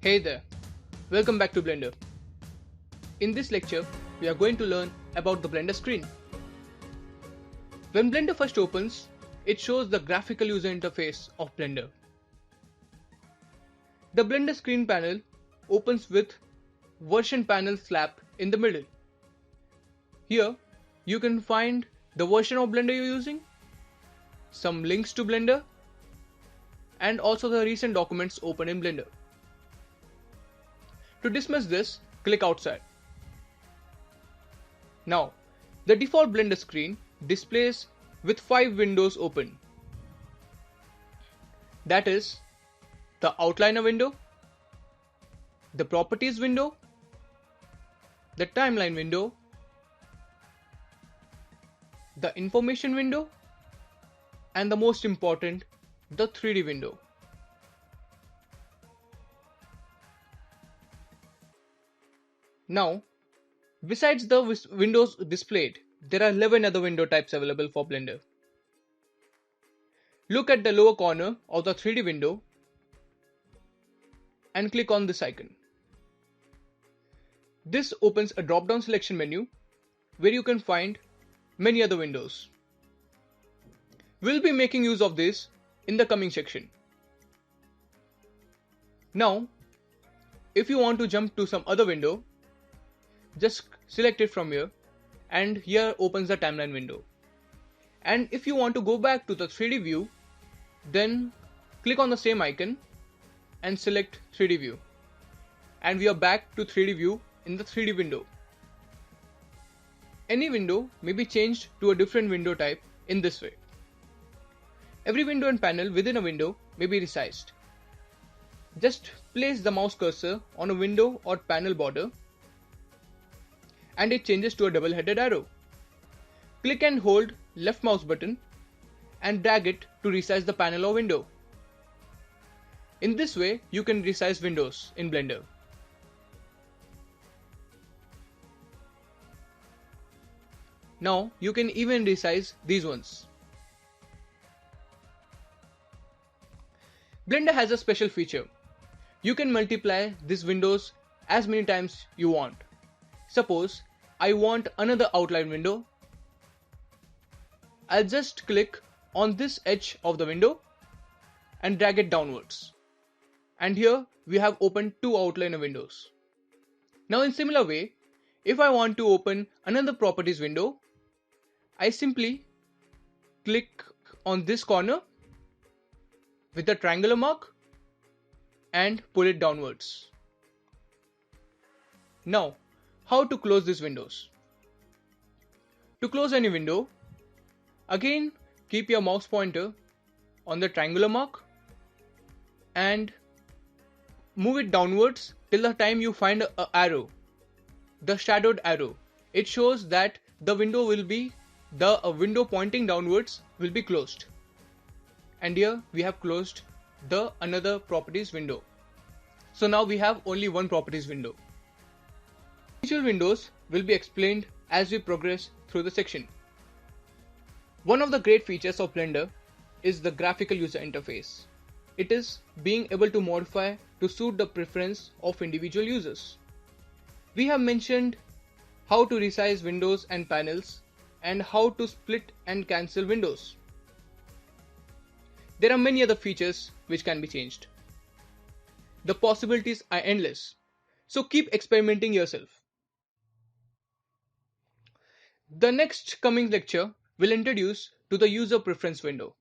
Hey there, welcome back to Blender. In this lecture, we are going to learn about the Blender screen. When Blender first opens, it shows the graphical user interface of Blender. The Blender screen panel opens with version panel flap in the middle. Here, you can find the version of Blender you're using, some links to Blender, and also the recent documents open in Blender. To dismiss this, click outside. Now, the default Blender screen displays with 5 windows open. That is, the outliner window, the properties window, the timeline window, the information window, and the most important, the 3D window. Now, besides the windows displayed, there are 11 other window types available for Blender. Look at the lower corner of the 3D window and click on this icon. This opens a drop-down selection menu where you can find many other windows. We'll be making use of this in the coming section. Now, if you want to jump to some other window, just select it from here, and here opens the timeline window. And if you want to go back to the 3D view, then click on the same icon and select 3D view. And we are back to 3D view in the 3D window. Any window may be changed to a different window type in this way. Every window and panel within a window may be resized. Just place the mouse cursor on a window or panel border and it changes to a double-headed arrow. Click and hold left mouse button and drag it to resize the panel or window. In this way, you can resize windows in Blender. Now, you can even resize these ones. Blender has a special feature. You can multiply these windows as many times you want. Suppose I want another outline window. I'll just click on this edge of the window and drag it downwards. And here we have opened 2 outliner windows. Now in similar way, if I want to open another properties window, I simply click on this corner with the triangular mark and pull it downwards. Now, how to close these windows? To close any window, again keep your mouse pointer on the triangular mark and move it downwards till the time you find an arrow, the shadowed arrow. It shows that the window window pointing downwards will be closed. And here we have closed the another properties window. So now we have only one properties window. Individual windows will be explained as we progress through the section. One of the great features of Blender is the graphical user interface. It is being able to modify to suit the preference of individual users. We have mentioned how to resize windows and panels and how to split and cancel windows. There are many other features which can be changed. The possibilities are endless, so keep experimenting yourself. The next coming lecture will introduce to the user preference window.